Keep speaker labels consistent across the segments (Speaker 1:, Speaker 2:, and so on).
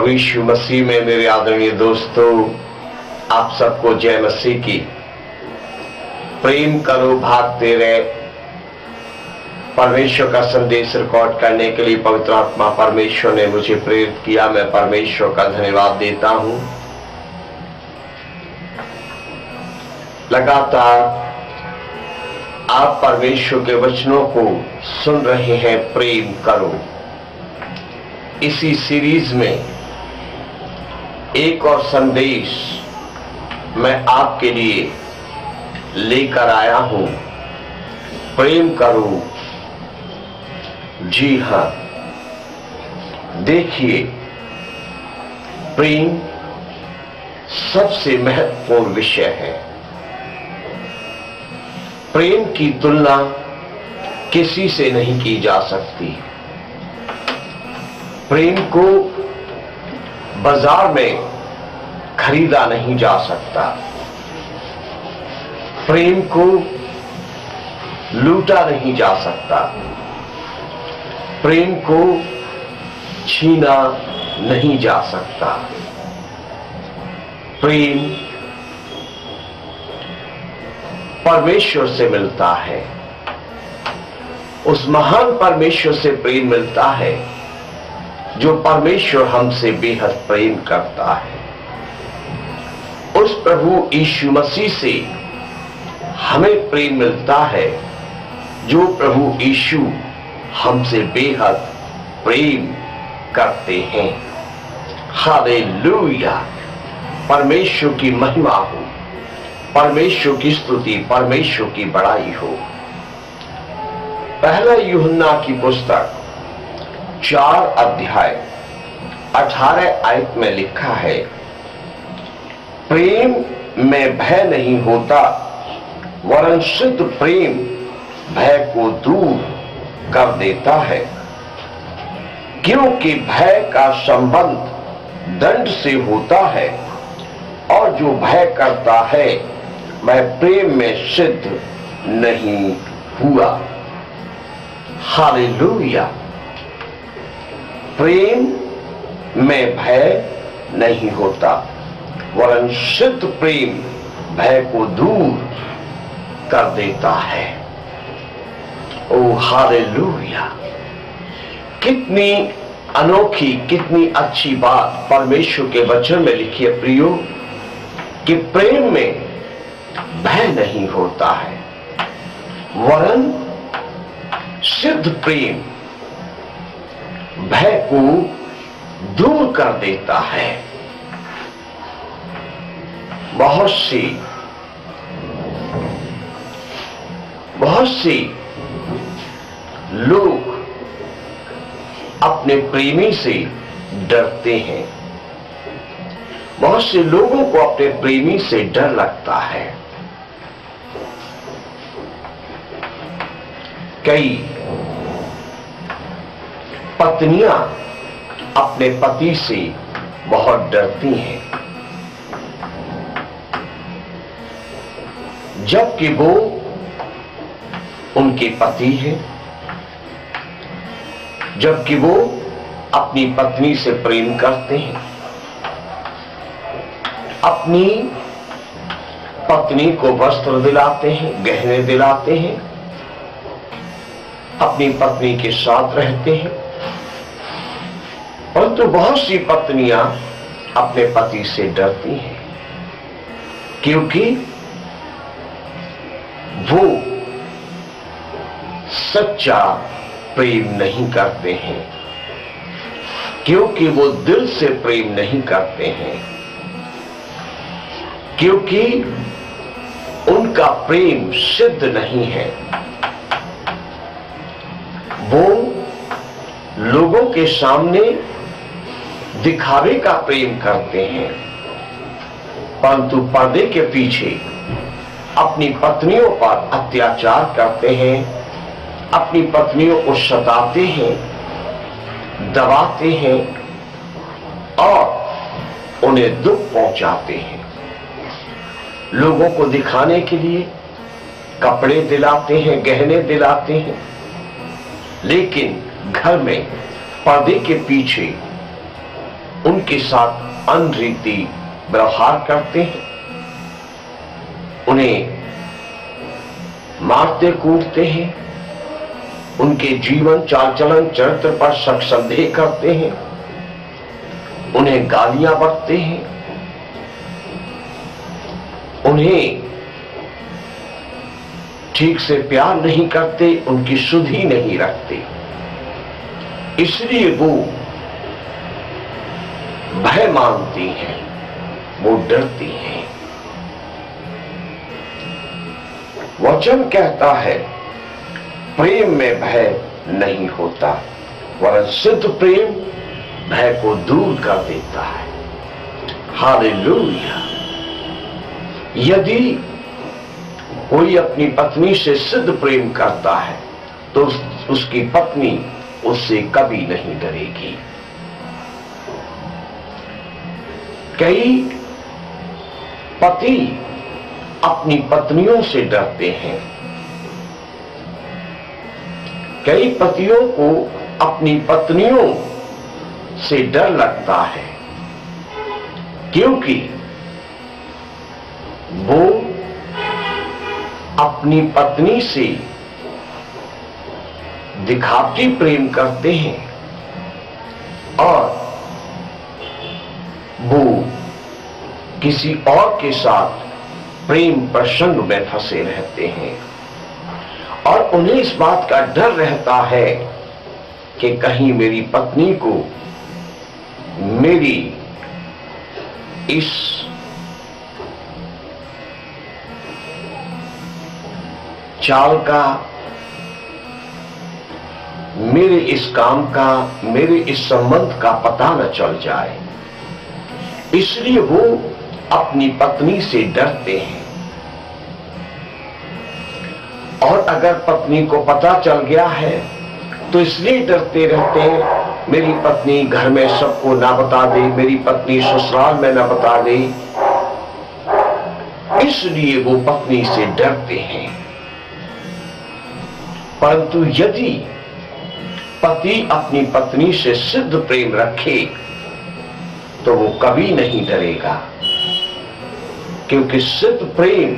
Speaker 1: प्रभु यीशु मसीह में मेरे आदरणीय दोस्तों, आप सबको जय मसीह की। प्रेम करो भाग 13 परमेश्वर का संदेश रिकॉर्ड करने के लिए पवित्र आत्मा परमेश्वर ने मुझे प्रेरित किया। मैं परमेश्वर का धन्यवाद देता हूं। लगातार आप परमेश्वर के वचनों को सुन रहे हैं। प्रेम करो, इसी सीरीज में एक और संदेश मैं आपके लिए लेकर आया हूं। प्रेम करो। जी हां, देखिए, प्रेम सबसे महत्वपूर्ण विषय है। प्रेम की तुलना किसी से नहीं की जा सकती। प्रेम को बाजार में खरीदा नहीं जा सकता। प्रेम को लूटा नहीं जा सकता। प्रेम को छीना नहीं जा सकता। प्रेम परमेश्वर से मिलता है। उस महान परमेश्वर से प्रेम मिलता है जो परमेश्वर हमसे बेहद प्रेम करता है। उस प्रभु यीशु मसीह से हमें प्रेम मिलता है जो प्रभु यीशु हमसे बेहद प्रेम करते हैं। हालेलुया! परमेश्वर की महिमा हो, परमेश्वर की स्तुति, परमेश्वर की बड़ाई हो। पहला यूहन्ना की पुस्तक 4 अध्याय 18 आयत में लिखा है, प्रेम में भय नहीं होता, वरन शुद्ध प्रेम भय को दूर कर देता है, क्योंकि भय का संबंध दंड से होता है, और जो भय करता है वह प्रेम में सिद्ध नहीं हुआ। हालेलुया! प्रेम में भय नहीं होता, वरन शुद्ध प्रेम भय को दूर कर देता है। ओ हालेलुया! कितनी अनोखी, कितनी अच्छी बात परमेश्वर के वचन में लिखी है प्रियो, कि प्रेम में भय नहीं होता है, वरन शुद्ध प्रेम भय को दूर कर देता है। बहुत से लोग अपने प्रेमी से डरते हैं। बहुत से लोगों को अपने प्रेमी से डर लगता है। कई पत्नियां अपने पति से बहुत डरती हैं, जबकि वो उनके पति है, जबकि वो अपनी पत्नी से प्रेम करते हैं। अपनी पत्नी को वस्त्र दिलाते हैं, गहने दिलाते हैं, अपनी पत्नी के साथ रहते हैं। परंतु बहुत सी पत्नियां अपने पति से डरती हैं, क्योंकि वो सच्चा प्रेम नहीं करते हैं, क्योंकि वो दिल से प्रेम नहीं करते हैं, क्योंकि उनका प्रेम सिद्ध नहीं है। वो लोगों के सामने दिखावे का प्रेम करते हैं, परंतु पर्दे के पीछे अपनी पत्नियों पर अत्याचार करते हैं, अपनी पत्नियों को सताते हैं, दबाते हैं और उन्हें दुख पहुंचाते हैं। लोगों को दिखाने के लिए कपड़े दिलाते हैं, गहने दिलाते हैं, लेकिन घर में पर्दे के पीछे उनके साथ अनरीति व्यवहार करते हैं, उन्हें मारते कूटते हैं, उनके जीवन चाल चलन चरित्र पर शक संदेह करते हैं, उन्हें गालियां बकते हैं, उन्हें ठीक से प्यार नहीं करते, उनकी सुधि नहीं रखते। इसलिए वो भय मानती हैं, वो डरती हैं। वचन कहता है प्रेम में भय नहीं होता, वरन सिद्ध प्रेम भय को दूर कर देता है। हालेलुया। यदि कोई अपनी पत्नी से सिद्ध प्रेम करता है तो उसकी पत्नी उससे कभी नहीं डरेगी। कई पति अपनी पत्नियों से डरते हैं, कई पतियों को अपनी पत्नियों से डर लगता है, क्योंकि वो अपनी पत्नी से दिखावटी प्रेम करते हैं और वो किसी और के साथ प्रेम प्रसंग में फंसे रहते हैं और उन्हें इस बात का डर रहता है कि कहीं मेरी पत्नी को मेरी इस चाल का, मेरे इस काम का, मेरे इस संबंध का पता न चल जाए। इसलिए वो अपनी पत्नी से डरते हैं और अगर पत्नी को पता चल गया है तो इसलिए डरते रहते हैं मेरी पत्नी घर में सबको ना बता दे, मेरी पत्नी ससुराल में ना बता दे। इसलिए वो पत्नी से डरते हैं। परंतु यदि पति अपनी पत्नी से सिद्ध प्रेम रखे तो वो कभी नहीं डरेगा, क्योंकि सिद्ध प्रेम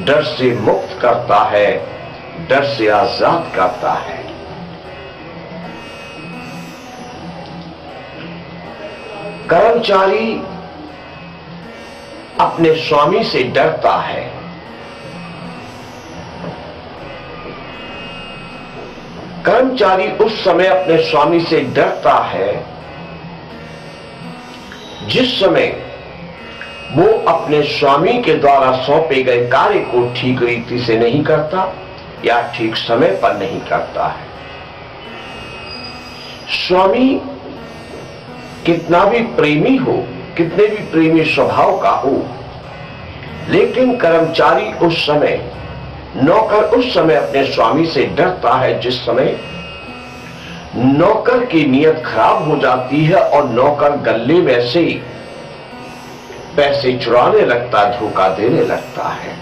Speaker 1: डर से मुक्त करता है, डर से आजाद करता है। कर्मचारी अपने स्वामी से डरता है, कर्मचारी उस समय अपने स्वामी से डरता है जिस समय वो अपने स्वामी के द्वारा सौंपे गए कार्य को ठीक रीति से नहीं करता या ठीक समय पर नहीं करता है। स्वामी कितना भी प्रेमी हो, कितने भी प्रेमी स्वभाव का हो, लेकिन कर्मचारी उस समय, नौकर उस समय अपने स्वामी से डरता है जिस समय नौकर की नीयत खराब हो जाती है और नौकर गले में से पैसे चुराने लगता, धोखा देने लगता है।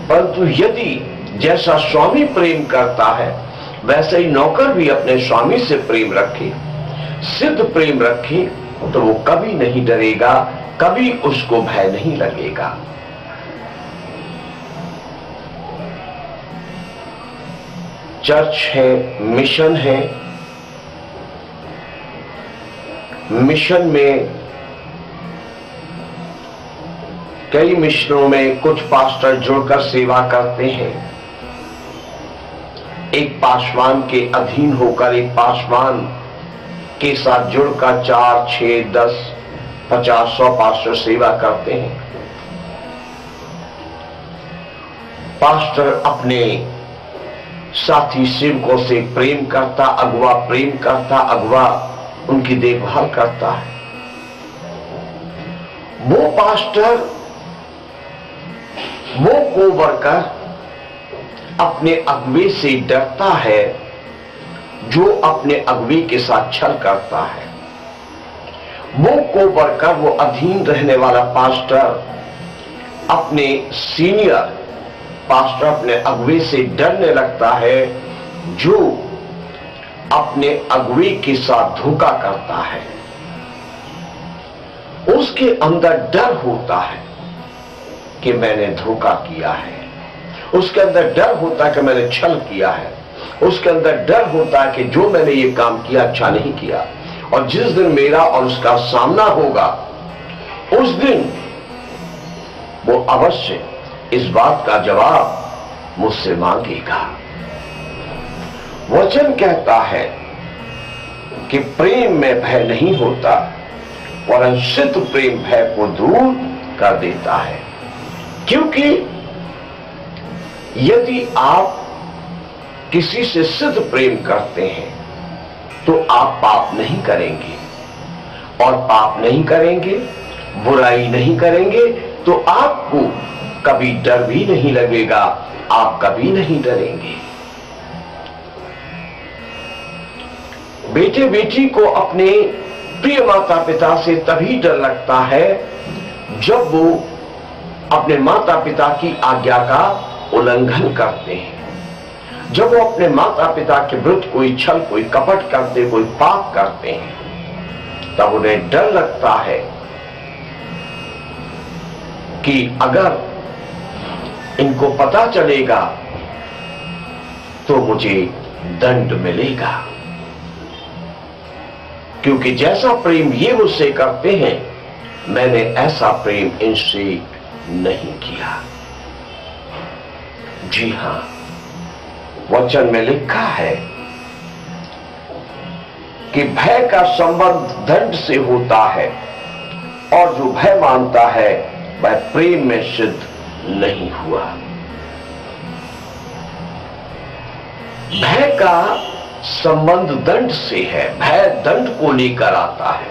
Speaker 1: परंतु यदि जैसा स्वामी प्रेम करता है वैसे ही नौकर भी अपने स्वामी से प्रेम रखे, सिद्ध प्रेम रखे, तो वो कभी नहीं डरेगा, कभी उसको भय नहीं लगेगा। चर्च है, मिशन है, मिशन में कई मिशनों में कुछ पास्टर जुड़कर सेवा करते हैं। एक पासवान के अधीन होकर, एक पासवान के साथ जुड़कर 4, 6, 10, 50, 100 पास्टर सेवा करते हैं। पास्टर अपने साथी सेवकों से प्रेम करता, अगुआ प्रेम करता, अगुआ उनकी देखभाल करता है। वो पास्टर, वो कोवर्कर अपने अगुवे से डरता है जो अपने अगुवे के साथ छल करता है। वो कोवर्कर, वो अधीन रहने वाला पास्टर अपने सीनियर पास्टर, अपने अगुवे से डरने लगता है जो अपने अगुवे के साथ धोखा करता है, उसके अंदर डर होता है कि मैंने धोखा किया है, उसके अंदर डर होता है कि मैंने छल किया है, उसके अंदर डर होता है कि जो मैंने ये काम किया अच्छा नहीं किया, और जिस दिन मेरा और उसका सामना होगा उस दिन वो अवश्य इस बात का जवाब मुझसे मांगेगा। वचन कहता है कि प्रेम में भय नहीं होता, वरन सिद्ध प्रेम भय को दूर कर देता है। क्योंकि यदि आप किसी से सिद्ध प्रेम करते हैं तो आप पाप नहीं करेंगे, और पाप नहीं करेंगे, बुराई नहीं करेंगे, तो आपको कभी डर भी नहीं लगेगा, आप कभी नहीं डरेंगे। बेटे बेटी को अपने प्रिय माता पिता से तभी डर लगता है जब वो अपने माता पिता की आज्ञा का उल्लंघन करते हैं, जब वो अपने माता पिता के विरुद्ध कोई छल, कोई कपट करते, कोई पाप करते हैं, तब उन्हें डर लगता है कि अगर इनको पता चलेगा तो मुझे दंड मिलेगा। क्योंकि जैसा प्रेम ये मुझसे करते हैं, मैंने ऐसा प्रेम इनसे नहीं किया। जी हां, वचन में लिखा है कि भय का संबंध दंड से होता है, और जो भय मानता है वह प्रेम में सिद्ध नहीं हुआ। भय का संबंध दंड से है, भय दंड को लेकर आता है।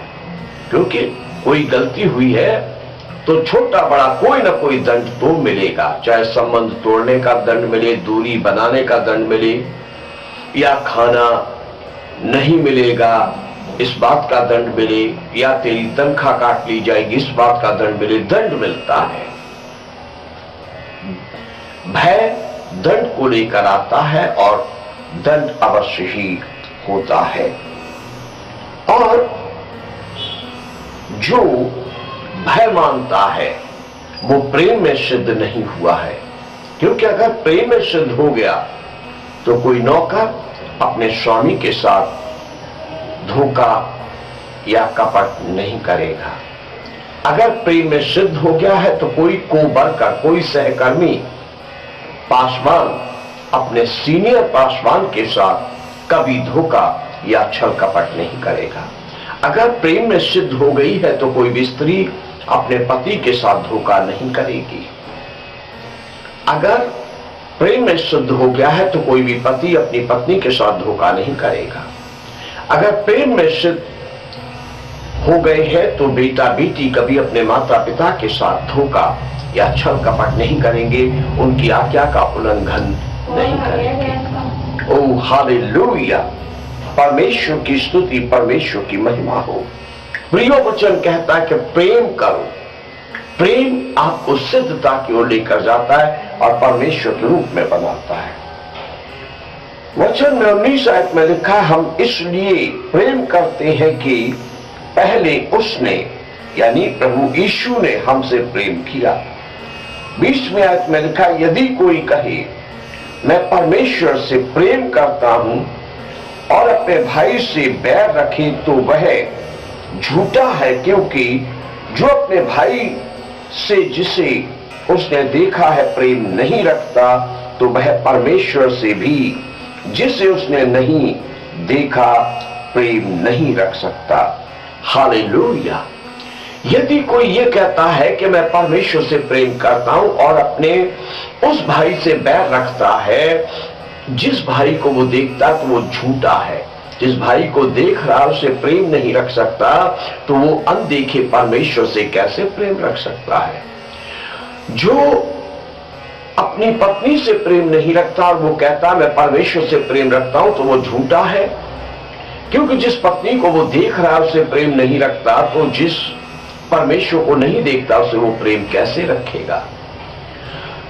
Speaker 1: क्योंकि कोई गलती हुई है तो छोटा बड़ा कोई ना कोई दंड तो मिलेगा, चाहे संबंध तोड़ने का दंड मिले, दूरी बनाने का दंड मिले, या खाना नहीं मिलेगा इस बात का दंड मिले, या तेरी तनख्वाह काट ली जाएगी इस बात का दंड मिले, दंड मिलता है। भय दंड को लेकर आता है और दंड अवश्य ही होता है। और जो भय मानता है वो प्रेम में सिद्ध नहीं हुआ है। क्योंकि अगर प्रेम में सिद्ध हो गया तो कोई नौकर अपने स्वामी के साथ धोखा या कपट नहीं करेगा। अगर प्रेम में सिद्ध हो गया है तो कोई कोवर्कर, कोई सहकर्मी पासवान अपने सीनियर पासवान के साथ कभी धोखा या छल कपट नहीं करेगा। अगर प्रेम में सिद्ध हो गई है तो कोई भी स्त्री अपने पति के साथ धोखा नहीं करेगी। अगर प्रेम में सिद्ध हो गया है तो कोई भी पति अपनी पत्नी के साथ धोखा नहीं करेगा। अगर प्रेम में सिद्ध हो गए हैं तो बेटा बेटी कभी अपने माता पिता के साथ धोखा या छल कपट नहीं करेंगे, उनकी आज्ञा का उल्लंघन नहीं करेंगे। ओ हालेलुया, परमेश्वर की स्तुति, परमेश्वर की महिमा हो। प्रियो वचन कहता है कि प्रेम करो। प्रेम आपको सिद्धता की ओर लेकर जाता है और परमेश्वर के रूप में बनाता है। वचन में 19 आयत में लिखा है, हम इसलिए प्रेम करते हैं कि पहले उसने यानी प्रभु यीशु ने हमसे प्रेम किया। 20वें आयत में लिखा, यदि कोई कहे मैं परमेश्वर से प्रेम करता हूं और अपने भाई से बैर रखे तो वह झूठा है, क्योंकि जो अपने भाई से जिसे उसने देखा है प्रेम नहीं रखता तो वह परमेश्वर से भी जिसे उसने नहीं देखा प्रेम नहीं रख सकता। हालेलुया। यदि कोई ये कहता है कि मैं परमेश्वर से प्रेम करता हूं और अपने उस भाई से बैर रखता है, जिस भाई को वो देखता तो वो झूठा है। जिस भाई को देख रहा उसे प्रेम नहीं रख सकता तो वो अनदेखे परमेश्वर से कैसे प्रेम रख सकता है। जो अपनी पत्नी से प्रेम नहीं रखता और वो कहता मैं परमेश्वर से प्रेम रखता हूं तो वो झूठा है, क्योंकि जिस पत्नी को वो देख रहा उसे प्रेम नहीं रखता तो जिस परमेश्वर को नहीं देखता उसे वो प्रेम कैसे रखेगा।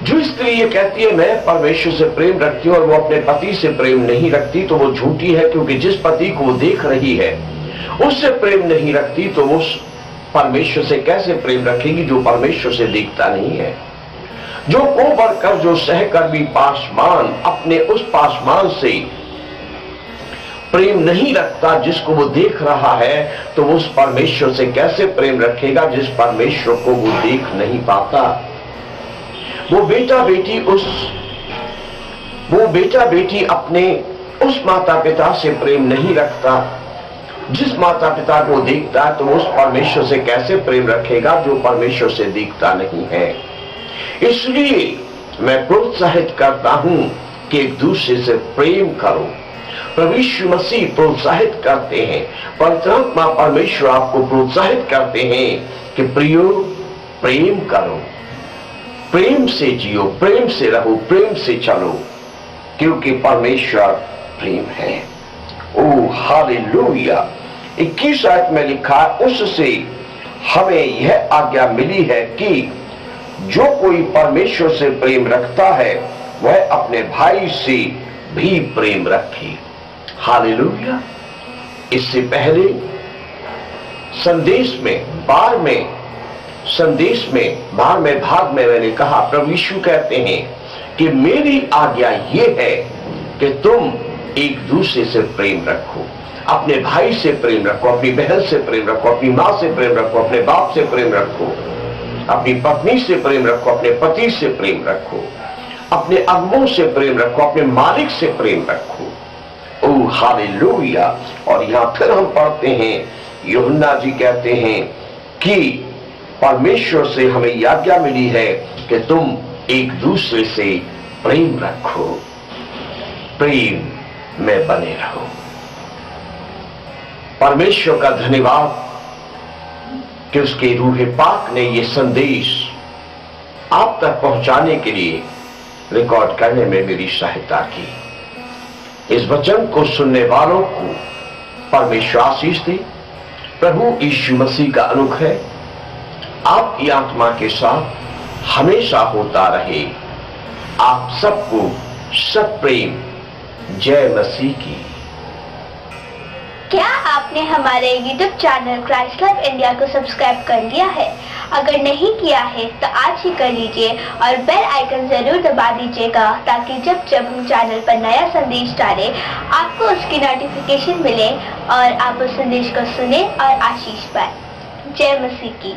Speaker 1: जो स्त्री ये कहती है मैं परमेश्वर से प्रेम रखती हूं और वो अपने पति से प्रेम नहीं रखती तो वो झूठी है, क्योंकि जिस पति को वो देख रही है उससे प्रेम नहीं रखती तो वो परमेश्वर से कैसे प्रेम रखेगी जो परमेश्वर से दिखता नहीं है। जो कोबर कर, जो सहकर्मी पासमान अपने उस पासमान से प्रेम नहीं रखता जिसको वो देख रहा है, तो वो उस परमेश्वर से कैसे प्रेम रखेगा जिस परमेश्वर को वो देख नहीं पाता। वो बेटा बेटी अपने उस माता पिता से प्रेम नहीं रखता जिस माता पिता को देखता है, तो वो उस परमेश्वर से कैसे प्रेम रखेगा जो परमेश्वर से दिखता नहीं है। इसलिए मैं प्रोत्साहित करता हूं कि एक दूसरे से प्रेम करो। प्रभु यीशु मसीह प्रोत्साहित करते हैं, परमात्मा परमेश्वर आपको प्रोत्साहित करते हैं कि प्रियो प्रेम करो, प्रेम से जियो, प्रेम से रहो, प्रेम से चलो, क्योंकि परमेश्वर प्रेम है। ओ हालेलुया। 21 आयत में लिखा है, उससे हमें यह आज्ञा मिली है कि जो कोई परमेश्वर से प्रेम रखता है वह अपने भाई से भी प्रेम रखे। हालेलुया। इससे पहले संदेश में 12वें भाग में मैंने कहा, प्रभु यीशु कहते हैं कि मेरी आज्ञा यह है कि तुम एक दूसरे से प्रेम रखो, अपने भाई से प्रेम रखो, अपनी बहन से प्रेम रखो, अपनी मां से प्रेम रखो, अपने बाप से प्रेम रखो, अपनी पत्नी से प्रेम रखो, अपने पति से प्रेम रखो, अपने अगमों से प्रेम रखो, अपने मालिक से प्रेम रखो। ओ हालेलुया। और यहां फिर हम पढ़ते हैं, यूहन्ना जी कहते हैं कि परमेश्वर से हमें आज्ञा मिली है कि तुम एक दूसरे से प्रेम रखो, प्रेम में बने रहो। परमेश्वर का धन्यवाद कि उसके रूह पाक ने यह संदेश आप तक पहुंचाने के लिए रिकॉर्ड करने में मेरी सहायता की। इस वचन को सुनने वालों को परमेश्वर आशीष दे। प्रभु यीशु मसीह का अनुग्रह आपकी आत्मा के साथ हमेशा होता रहे। आप सबको सब प्रेम, जय मसीह की।
Speaker 2: क्या आपने हमारे YouTube channel Christ life India को सब्सक्राइब कर लिया है? अगर नहीं किया है तो आज ही कर लीजिए और बेल आइकन जरूर दबा दीजिएगा, ताकि जब जब हम चैनल पर नया संदेश डालें आपको उसकी नोटिफिकेशन मिले और आप उस संदेश को सुने और आशीष पाए। जय मसीह की।